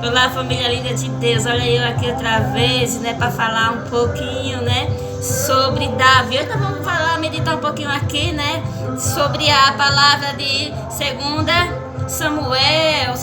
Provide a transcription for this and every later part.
Olá, família linda de Deus. Olha eu aqui outra vez, né, para falar um pouquinho, né, sobre Davi. Então vamos falar, meditar um pouquinho aqui, né, sobre a palavra de 2 Samuel,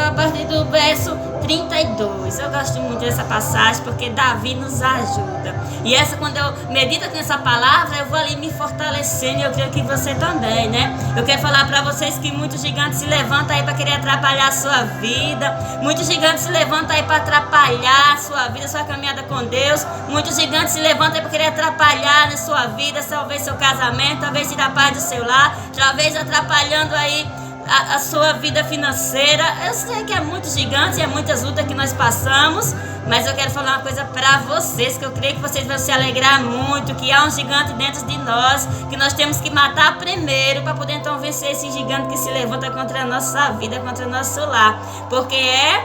a partir do verso 32. Eu gosto muito dessa passagem porque Davi nos ajuda. E quando eu medito nessa palavra, eu vou ali me fortalecendo, e eu creio que você também, né? Eu quero falar para vocês que muitos gigantes se levantam aí para querer atrapalhar a sua vida. Muitos gigantes se levantam aí para atrapalhar a sua vida, a sua caminhada com Deus. Muitos gigantes se levantam aí para querer atrapalhar na sua vida, talvez seu casamento, talvez tirar a paz do seu lar, talvez atrapalhando aí a sua vida financeira. Eu sei que é muitos gigantes e é muitas lutas que nós passamos, mas eu quero falar uma coisa para vocês, que eu creio que vocês vão se alegrar muito, que há um gigante dentro de nós, que nós temos que matar primeiro para poder então vencer esse gigante que se levanta contra a nossa vida, contra o nosso lar, porque é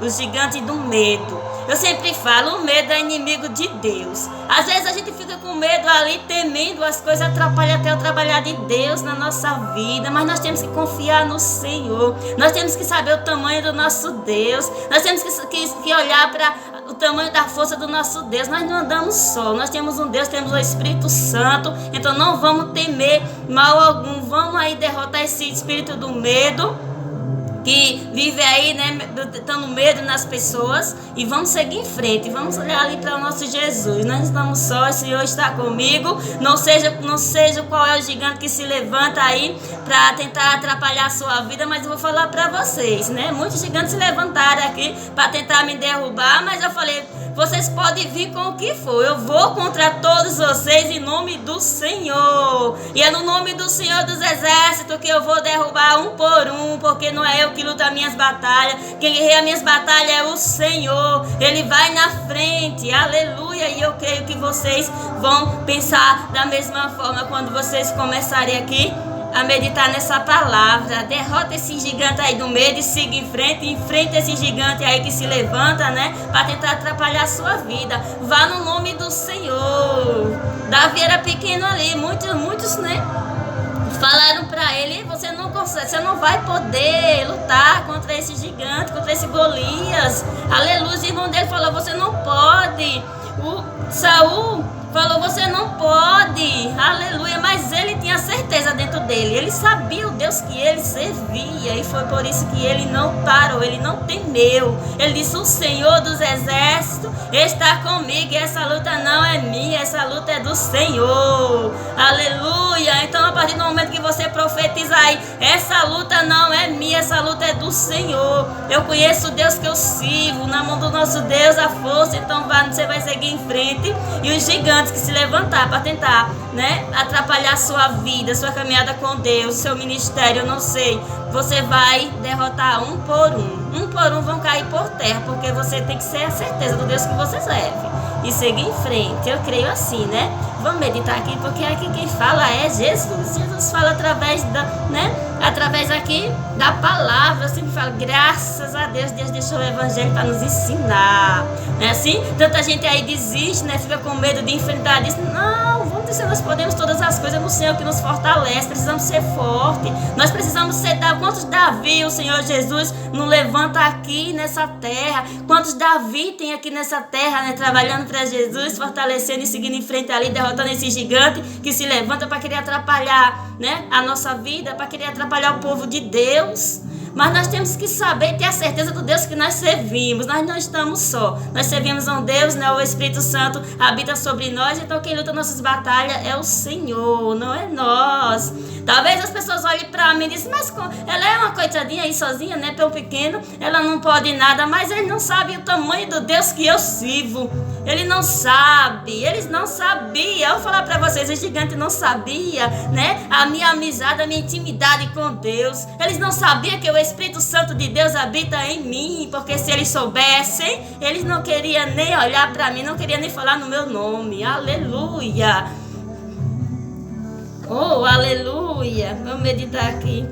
o gigante do medo. Eu sempre falo, o medo é inimigo de Deus. Às vezes a gente fica com medo ali, temendo as coisas, atrapalha até o trabalhar de Deus na nossa vida. Mas nós temos que confiar no Senhor. Nós temos que saber o tamanho do nosso Deus. Nós temos que olhar para o tamanho da força do nosso Deus. Nós não andamos só. Nós temos um Deus, temos o Espírito Santo. Então não vamos temer mal algum. Vamos aí derrotar esse espírito do medo que vive aí, né, dando medo nas pessoas, e vamos seguir em frente, vamos olhar ali para o nosso Jesus. Nós estamos só, o Senhor está comigo. Não seja qual é o gigante que se levanta aí para tentar atrapalhar a sua vida, mas eu vou falar para vocês, né? Muitos gigantes se levantaram aqui para tentar me derrubar, mas eu falei, vocês podem vir com o que for, eu vou contra todos vocês em nome do Senhor. E é no nome do Senhor dos Exércitos que eu vou derrubar um por um, porque não é eu que luta as minhas batalhas. Quem guerreia as minhas batalhas é o Senhor. Ele vai na frente, aleluia. E eu creio que vocês vão pensar da mesma forma quando vocês começarem aqui a meditar nessa palavra. Derrota esse gigante aí do medo e siga em frente esse gigante aí que se levanta, né, para tentar atrapalhar a sua vida. Vá no nome do Senhor. Davi era pequeno ali, muitos, né, falaram para ele, você não consegue, você não vai poder lutar contra esse gigante, contra esse Golias. Aleluia. O irmão dele falou, você não pode. O Saul falou, você não pode, aleluia, mas ele tinha certeza dentro dele, ele sabia o Deus que ele servia, e foi por isso que ele não parou, ele não temeu. Ele disse, o Senhor dos Exércitos está comigo, e essa luta não é minha, essa luta é do Senhor, aleluia. Então a partir do momento que você profetiza aí, essa luta não é minha, essa luta é do Senhor, eu conheço o Deus que eu sirvo, na mão do nosso Deus a força. Então você vai seguir em frente, e os gigantes que se levantar para tentar, né, atrapalhar a sua vida, sua caminhada com Deus, seu ministério, eu não sei, você vai derrotar um por um vão cair por terra, porque você tem que ser a certeza do Deus que você serve e seguir em frente. Eu creio assim, né? Vamos meditar aqui, porque aqui quem fala é Jesus. Jesus fala através através aqui da palavra. Eu sempre falo, graças a Deus, Deus deixou o evangelho para nos ensinar. Não é assim? Tanta gente aí desiste, né? Fica com medo de enfrentar isso. Não, vamos dizer, nós podemos todas as coisas no Senhor que nos fortalece. Precisamos ser fortes. Nós precisamos ser quantos Davi o Senhor Jesus nos levanta aqui nessa terra. Quantos Davi tem aqui nessa terra, né? Trabalhando para Jesus, fortalecendo e seguindo em frente ali, derrotando esse gigante que se levanta para querer atrapalhar, né, a nossa vida, para querer atrapalhar o povo de Deus. Mas nós temos que saber e ter a certeza do Deus que nós servimos. Nós não estamos só. Nós servimos a um Deus, né? O Espírito Santo habita sobre nós. Então quem luta nossas batalhas é o Senhor, não é nós. Talvez as pessoas olhem para mim e dizem, mas ela é uma coitadinha aí sozinha, né? Tão pequeno, ela não pode nada. Mas eles não sabem o tamanho do Deus que eu sirvo. Ele não sabe, eles não sabiam. Eu vou falar para vocês, o gigante não sabia, né? A minha amizade, a minha intimidade com Deus. Eles não sabiam que o Espírito Santo de Deus habita em mim, porque se eles soubessem, eles não queriam nem olhar para mim, não queriam nem falar no meu nome. Aleluia. Oh, aleluia. Vamos meditar aqui.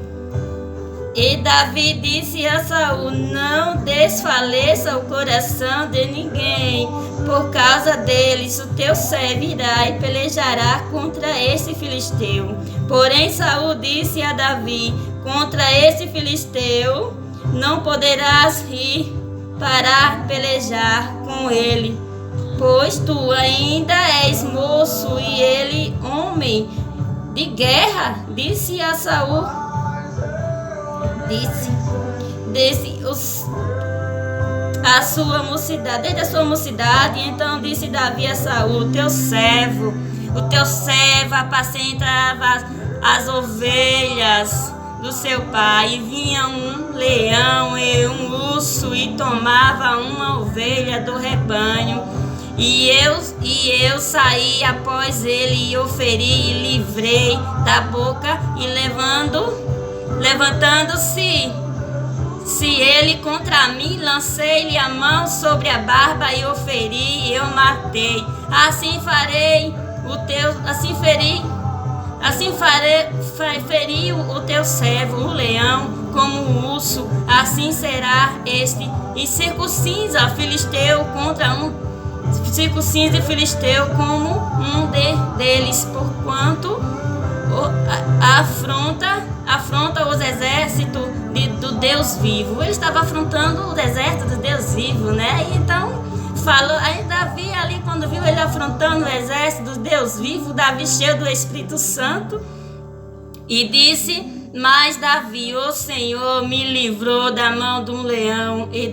E Davi disse a Saul, não desfaleça o coração de ninguém, por causa deles o teu servo irá e pelejará contra esse filisteu. Porém Saul disse a Davi, contra esse filisteu não poderás ir, para pelejar com ele, pois tu ainda és moço e ele homem de guerra. Disse a Saul, desde a sua mocidade. Então disse Davi a Saul, o teu servo apacentava as ovelhas do seu pai, e vinha um leão e um urso e tomava uma ovelha do rebanho, e eu saí após ele e o feri e livrei da boca, e levantando-se ele contra mim, lancei-lhe a mão sobre a barba e o feri e eu matei. Feri o teu servo, o leão, como o urso, assim será este. E circuncisa Filisteu como um deles, porquanto afronta os exércitos do Deus vivo. Ele estava afrontando o exército do Deus vivo, né? Então falou, aí Davi ali, quando viu ele afrontando o exército do Deus vivo, Davi cheio do Espírito Santo, e disse: mas Davi, o Senhor me livrou da mão de um leão e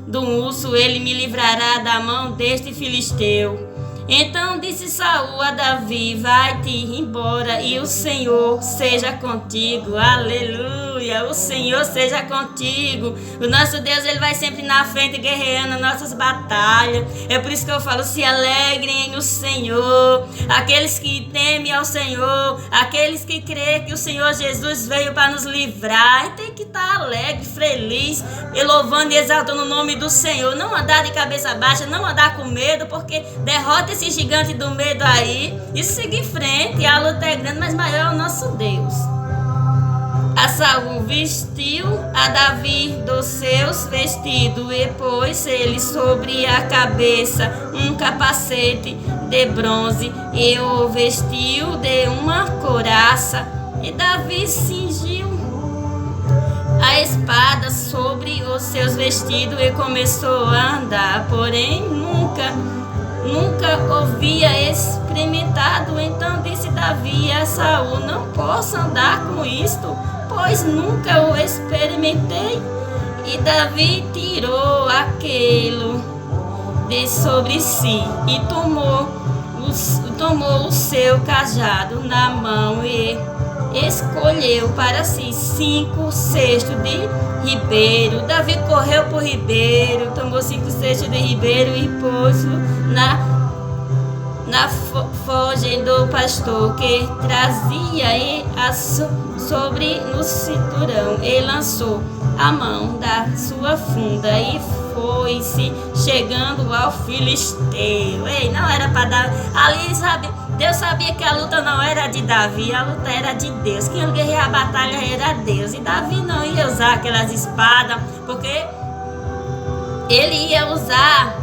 do urso, ele me livrará da mão deste filisteu. Então disse Saul a Davi: vai-te embora e o Senhor seja contigo. Aleluia! O Senhor seja contigo. O nosso Deus, ele vai sempre na frente guerreando nossas batalhas. É por isso que eu falo: se alegrem no Senhor. Aqueles que temem ao Senhor, aqueles que creem que o Senhor Jesus veio para nos livrar, e tem que estar alegre, feliz, e louvando e exaltando o nome do Senhor. Não andar de cabeça baixa, não andar com medo, porque derrota esse gigante do medo aí e seguir em frente. A luta é grande, mas maior é o nosso Deus. A Saul vestiu a Davi dos seus vestidos e pôs ele sobre a cabeça um capacete de bronze e o vestiu de uma couraça, e Davi cingiu a espada sobre os seus vestidos e começou a andar, porém nunca havia experimentado. Então disse Davi a Saul: não posso andar com isto, pois nunca o experimentei. E Davi tirou aquilo de sobre si e tomou o seu cajado na mão e escolheu para si 5 cestos de ribeiro. Davi correu por ribeiro, tomou 5 cestos de ribeiro e pôs-o na fogem do pastor que trazia e sobre no cinturão, e lançou a mão da sua funda e foi-se chegando ao filisteu. Ei, não era para dar ali, sabe? Deus sabia que a luta não era de Davi, a luta era de Deus. Quem ia guerrear a batalha era Deus. E Davi não ia usar aquelas espadas, porque ele ia usar,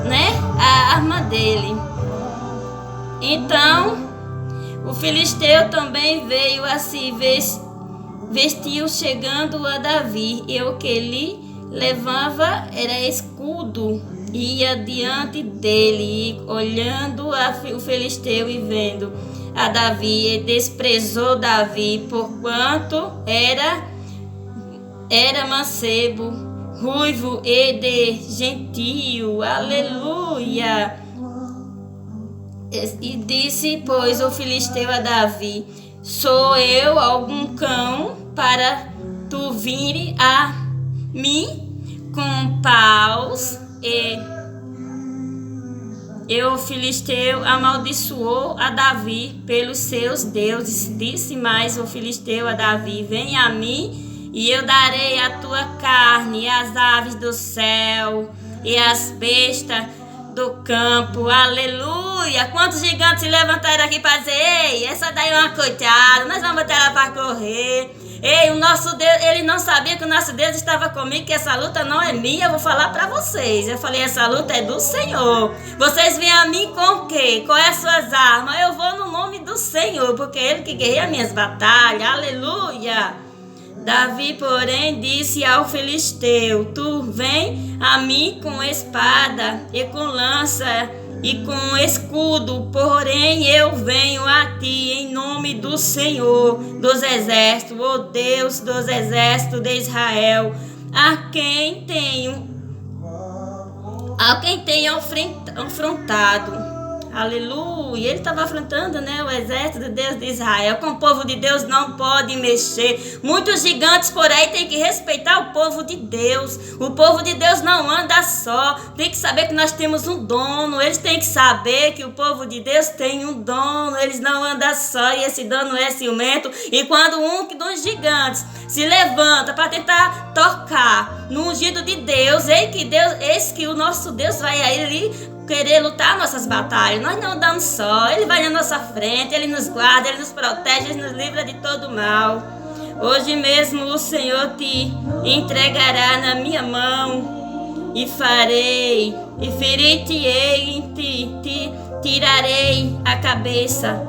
né, a arma dele. Então, o filisteu também veio a se vestiu chegando a Davi, e o que ele levava era escudo. Ia diante dele, e olhando o filisteu e vendo a Davi, e desprezou Davi, porquanto era mancebo, ruivo e de gentio. Aleluia! E disse, pois, o filisteu a Davi: sou eu algum cão para tu vir a mim com paus? E o filisteu amaldiçoou a Davi pelos seus deuses. Disse mais o filisteu a Davi: vem a mim, e eu darei a tua carne, e as aves do céu, e as bestas do campo. Aleluia! Quantos gigantes se levantaram aqui para dizer: ei, essa daí é uma coitada, nós vamos botar ela para correr. Ei, o nosso Deus, ele não sabia que o nosso Deus estava comigo, que essa luta não é minha. Eu vou falar para vocês. Eu falei: essa luta é do Senhor. Vocês vêm a mim com o quê? Com as suas armas? Eu vou no nome do Senhor, porque é Ele que guerreia minhas batalhas. Aleluia! Davi, porém, disse ao filisteu: Tu vem a mim com espada e com lança e com escudo, porém eu venho a ti em nome do Senhor dos exércitos, o Deus dos exércitos de Israel, a quem tenho afrontado. Aleluia. Ele estava afrontando, né, o exército de Deus de Israel. Com o povo de Deus não pode mexer. Muitos gigantes por aí têm que respeitar o povo de Deus. O povo de Deus não anda só. Tem que saber que nós temos um dono. Eles têm que saber que o povo de Deus tem um dono. Eles não andam só e esse dono é ciumento. E quando um dos gigantes se levanta para tentar tocar no ungido de Deus, eis que o nosso Deus vai a ele querer lutar nossas batalhas. Nós não andamos só. Ele vai na nossa frente, Ele nos guarda, Ele nos protege, Ele nos livra de todo mal. Hoje mesmo o Senhor te entregará na minha mão e ferir-te-ei em ti, te tirarei a cabeça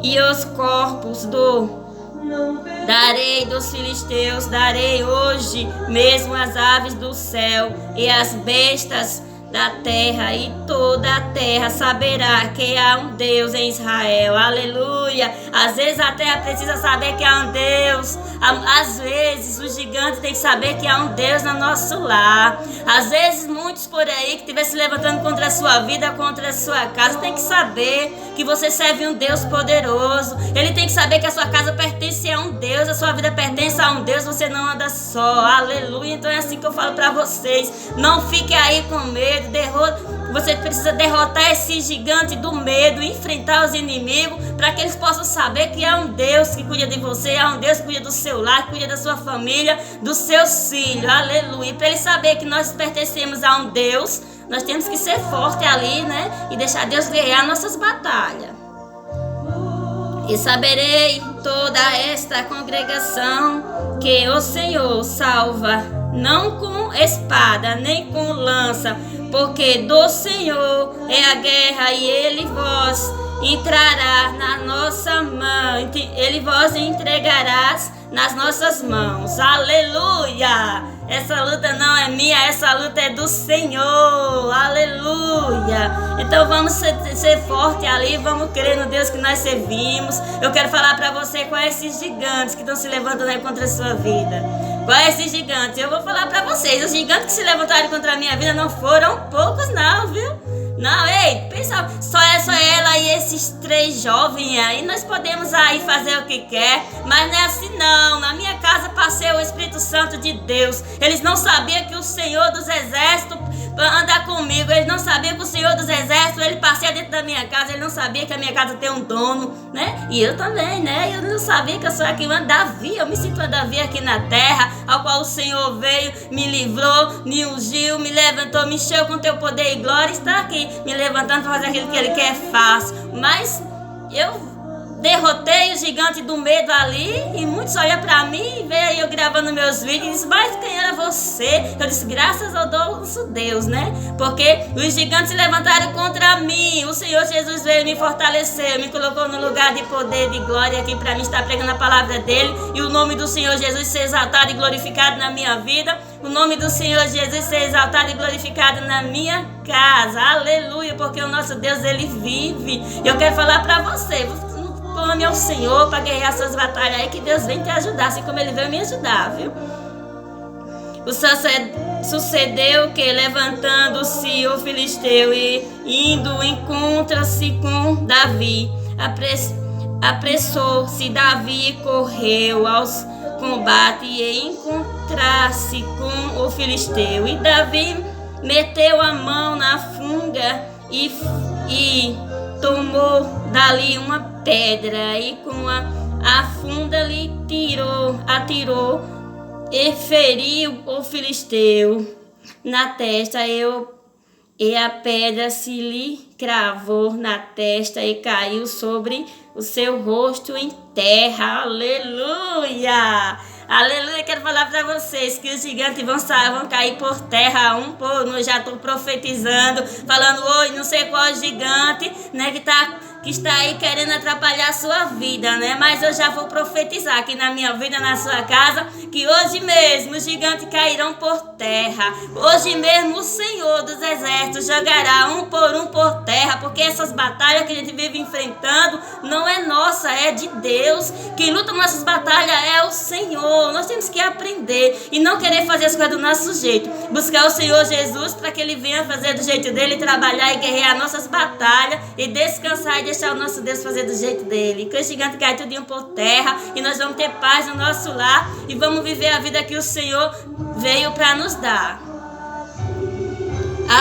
e os corpos darei dos filisteus, darei hoje mesmo as aves do céu e as bestas da terra, e toda a terra saberá que há um Deus em Israel. Aleluia. Às vezes a terra precisa saber que há um Deus. Às vezes os gigantes têm que saber que há um Deus no nosso lar. Às vezes muitos por aí que estiver se levantando contra a sua vida, contra a sua casa, tem que saber que você serve um Deus poderoso. Ele tem que saber que a sua casa pertence a um Deus, a sua vida pertence a um Deus, você não anda só. Aleluia. Então é assim que eu falo para vocês. Não fique aí com medo. Você precisa derrotar esse gigante do medo, enfrentar os inimigos, para que eles possam saber que há um Deus que cuida de você, há um Deus que cuida do seu lar, que cuida da sua família, dos seus filhos. Aleluia. Para ele saber que nós pertencemos a um Deus, nós temos que ser forte ali, né? E deixar Deus guerrear nossas batalhas. E saberei toda esta congregação que o Senhor salva, não com espada, nem com lança, porque do Senhor é a guerra e Ele vos entrará na nossa mão, Ele vos entregarás nas nossas mãos. Aleluia! Essa luta não é minha, essa luta é do Senhor. Aleluia! Então vamos ser forte ali, vamos crer no Deus que nós servimos. Eu quero falar para você quais esses gigantes que estão se levantando aí contra a sua vida. Quais esses gigantes? Eu vou falar para vocês. Os gigantes que se levantaram contra a minha vida não foram poucos não, viu? Não, ei, pensa, só ela e esses 3 jovens aí, nós podemos aí fazer o que quer, mas não é assim não. Na minha casa passei o Espírito Santo de Deus. Eles não sabiam que o Senhor dos Exércitos anda comigo. Eles não sabiam que o Senhor dos Exércitos, ele passeia dentro da minha casa. Ele não sabia que a minha casa tem um dono, né? E eu também, né? Eu não sabia que eu sou aqui uma Davi. Eu me sinto uma Davi aqui na terra, ao qual o Senhor veio, me livrou, me ungiu, me levantou, me encheu com teu poder e glória. Está aqui me levantando para fazer aquilo que Ele quer, faço. Mas eu derrotei o gigante do medo ali, e muitos olham para mim e veem eu gravando meus vídeos e dizem: mas quem era você? Eu disse: graças ao nosso Deus, né? Porque os gigantes se levantaram contra mim. O Senhor Jesus veio me fortalecer, me colocou no lugar de poder, de glória aqui para mim estar pregando a palavra dele, e o nome do Senhor Jesus ser exaltado e glorificado na minha vida. O nome do Senhor Jesus ser exaltado e glorificado na minha casa. Aleluia, porque o nosso Deus, Ele vive. Eu quero falar para você, clame ao Senhor para guerrear suas batalhas aí, que Deus vem te ajudar, assim como Ele veio me ajudar, viu? Sucedeu que, levantando-se o filisteu e indo encontra-se com Davi, apressou-se Davi e correu aos combates e encontrar-se com o filisteu. E Davi meteu a mão na funga e tomou dali uma pedra, e com a funda lhe atirou e feriu o filisteu na testa, e a pedra se lhe cravou na testa e caiu sobre o seu rosto em terra. Aleluia! Aleluia, quero falar para vocês que os gigantes vão cair por terra, eu já estou profetizando, falando hoje, não sei qual gigante, né, que está que está aí querendo atrapalhar a sua vida, né? Mas eu já vou profetizar aqui na minha vida, na sua casa, que hoje mesmo os gigantes cairão por terra. Hoje mesmo o Senhor dos Exércitos jogará um por terra, porque essas batalhas que a gente vive enfrentando não é nossa, é de Deus. Quem luta nossas batalhas é o Senhor. Nós temos que aprender e não querer fazer as coisas do nosso jeito. Buscar o Senhor Jesus para que Ele venha fazer do jeito dele, trabalhar e guerrear nossas batalhas e descansar e deixar o nosso Deus fazer do jeito dele. Que o gigante cai tudinho por terra e nós vamos ter paz no nosso lar e vamos viver a vida que o Senhor veio para nos dar.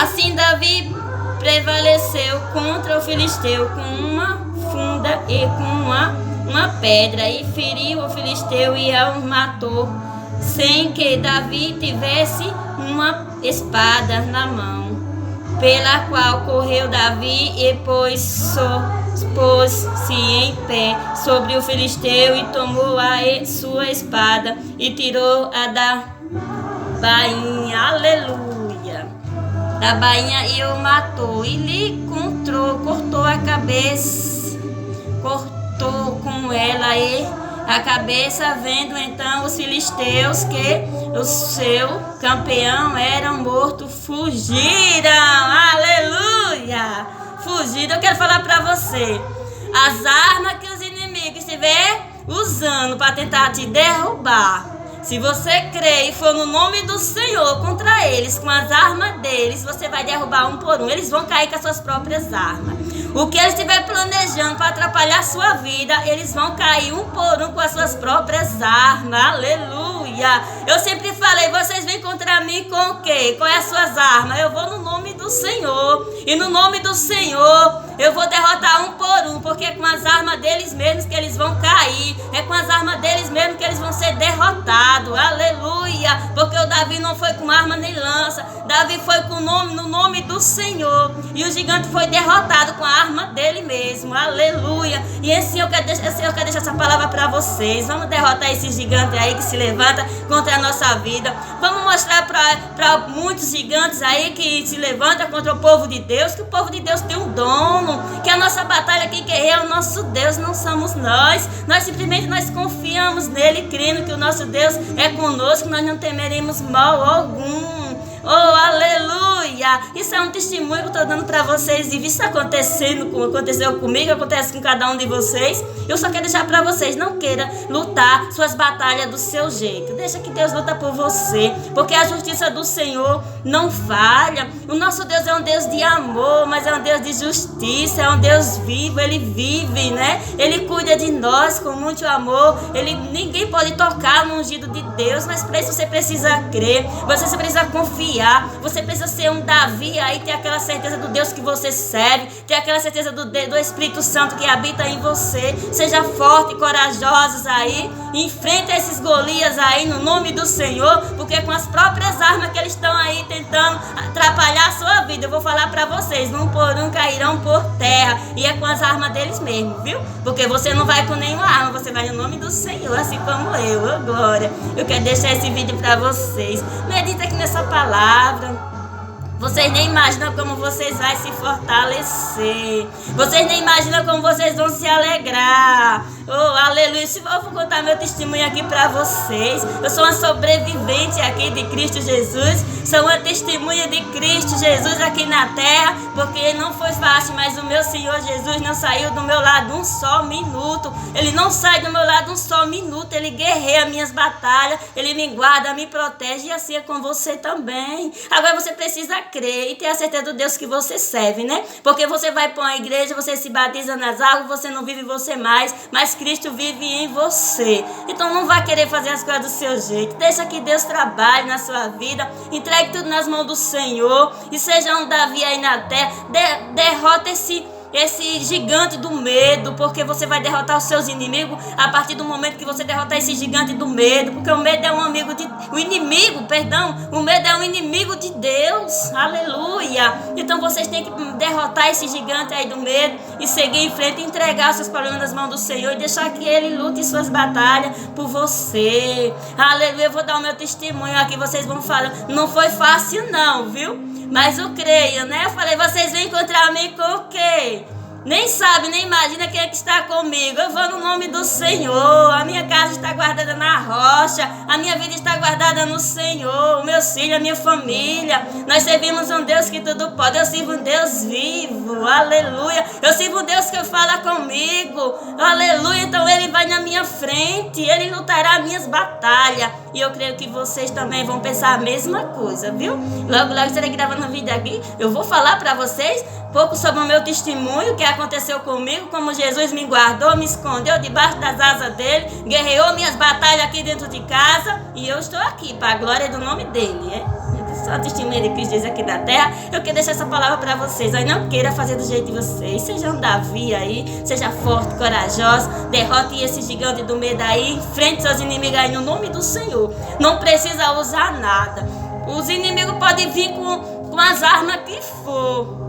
Assim Davi prevaleceu contra o filisteu com uma funda e com uma pedra e feriu o filisteu e o matou, sem que Davi tivesse uma espada na mão, pela qual correu Davi e pôs-se em pé sobre o filisteu e tomou a sua espada e tirou-a da bainha, aleluia, da bainha e o matou e lhe cortou a cabeça, cortou com ela e a cabeça, vendo então os filisteus que o seu campeão era morto, fugiram, aleluia, fugiram. Eu quero falar para você, as armas que os inimigos estiver usando para tentar te derrubar, se você crer e for no nome do Senhor contra eles, com as armas deles, você vai derrubar um por um. Eles vão cair com as suas próprias armas. O que eles estiver planejando para atrapalhar a sua vida, eles vão cair um por um com as suas próprias armas. Aleluia! Eu sempre falei, vocês vêm contra mim com o quê? Qual é as suas armas? Eu vou no nome do Senhor. E no nome do Senhor, eu vou derrotar um por um, porque é com as armas deles mesmos que eles vão cair. É com as armas deles mesmos que eles vão ser derrotados. Aleluia! Porque o Davi não foi com arma nem lança. Davi foi no nome do Senhor. E o gigante foi derrotado com a arma dele mesmo. Aleluia! E assim eu quero deixar essa palavra para vocês. Vamos derrotar esse gigante aí que se levanta contra a nossa vida. Vamos mostrar para muitos gigantes aí que se levantam contra o povo de Deus, que o povo de Deus tem um dono, que a nossa batalha quem guerreia é o nosso Deus, não somos nós. Nós simplesmente confiamos nele, crendo que o nosso Deus é conosco, nós não temeremos mal algum. Oh, aleluia! Isso é um testemunho que eu estou dando para vocês. E isso aconteceu comigo, acontece com cada um de vocês. Eu só quero deixar para vocês, não queira lutar suas batalhas do seu jeito. Deixa que Deus luta por você, porque a justiça do Senhor não falha. O nosso Deus é um Deus de amor, mas é um Deus de justiça, é um Deus vivo, Ele vive, né? Ele cuida de nós com muito amor. Ninguém pode tocar no ungido de Deus, mas para isso você precisa crer, você precisa confiar. Você precisa ser um Davi aí, ter aquela certeza do Deus que você serve, ter aquela certeza do Espírito Santo que habita em você. Seja forte e corajosos aí, enfrenta esses Golias aí no nome do Senhor, porque com as próprias armas que eles estão aí tentando atrapalhar a sua vida, eu vou falar para vocês, um por um cairão por terra, e é com as armas deles mesmo, viu? Porque você não vai com nenhuma arma, você vai no nome do Senhor, assim como eu, oh glória. Eu quero deixar esse vídeo para vocês. Medita aqui nessa palavra. Vocês nem imaginam como vocês vão se fortalecer. Vocês nem imaginam como vocês vão se alegrar. Oh, aleluia. Eu vou contar meu testemunho aqui para vocês. Eu sou uma sobrevivente aqui de Cristo Jesus. Sou uma testemunha de Cristo Jesus aqui na terra. Porque não foi fácil, mas o meu Senhor Jesus não saiu do meu lado um só minuto. Ele não sai do meu lado um só minuto. Ele guerreia minhas batalhas. Ele me guarda, me protege. E assim é com você também. Agora você precisa crer e ter a certeza do Deus que você serve, né? Porque você vai para uma igreja, você se batiza nas águas, você não vive você mais, mas Cristo vive em você. Então não vai querer fazer as coisas do seu jeito. Deixa que Deus trabalhe na sua vida. Entregue tudo nas mãos do Senhor. E seja um Davi aí na terra. Derrota esse gigante do medo, porque você vai derrotar os seus inimigos a partir do momento que você derrotar esse gigante do medo, porque o medo é o medo é um inimigo de Deus, aleluia. Então vocês têm que derrotar esse gigante aí do medo e seguir em frente, entregar os seus problemas nas mãos do Senhor e deixar que Ele lute suas batalhas por você, aleluia. Eu vou dar o meu testemunho aqui, vocês vão falar, não foi fácil não, viu? Mas eu creio, né? Eu falei, vocês vêm encontrar mim com o quê? nem sabe, nem imagina quem é que está comigo. Eu vou no nome do Senhor. A minha casa está guardada na rocha. A minha vida está guardada no Senhor. O meu filho, a minha família. Nós servimos um Deus que tudo pode. Eu sirvo um Deus vivo. Aleluia. Eu sirvo um Deus que fala comigo. Aleluia. Então Ele vai na minha frente. Ele lutará minhas batalhas. E eu creio que vocês também vão pensar a mesma coisa, viu? Logo, logo estarei gravando um vídeo aqui. Eu vou falar para vocês um pouco sobre o meu testemunho, o que aconteceu comigo, como Jesus me guardou, me escondeu debaixo das asas dele, guerreou minhas batalhas aqui dentro de casa, e eu estou aqui, para a glória do nome dele, Só testemunho de Cristo Jesus aqui da terra. Eu quero deixar essa palavra para vocês. Aí não queira fazer do jeito de vocês. Seja um Davi aí, seja forte, corajoso, derrote esse gigante do medo aí, enfrente seus inimigos aí no nome do Senhor. Não precisa usar nada. Os inimigos podem vir com as armas que for.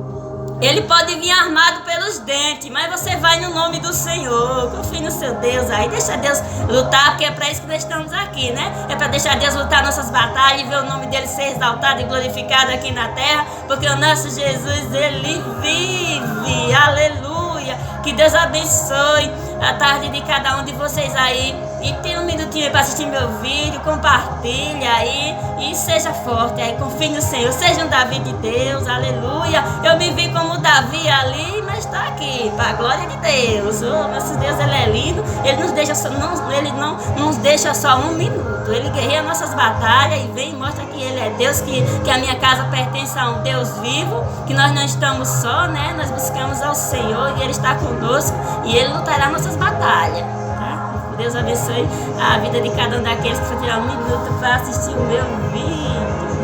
Ele pode vir armado pelos dentes, mas você vai no nome do Senhor. Confie no seu Deus aí. Deixa Deus lutar, porque é para isso que nós estamos aqui, né? É para deixar Deus lutar nossas batalhas e ver o nome dele ser exaltado e glorificado aqui na terra, porque o nosso Jesus, ele vive. Aleluia. Que Deus abençoe a tarde de cada um de vocês aí. E tem um minutinho para assistir meu vídeo, compartilha aí e seja forte aí, confie no Senhor, seja um Davi de Deus, aleluia. Eu me vi como Davi ali, mas está aqui, para a glória de Deus. Oh, nosso Deus, ele é lindo, ele não nos deixa só um minuto, ele guerreia nossas batalhas e vem e mostra que ele é Deus, que a minha casa pertence a um Deus vivo, que nós não estamos só, né? Nós buscamos ao Senhor e ele está conosco e ele lutará nossas batalhas. Deus abençoe a vida de cada um daqueles que for tirar um minuto para assistir o meu vídeo.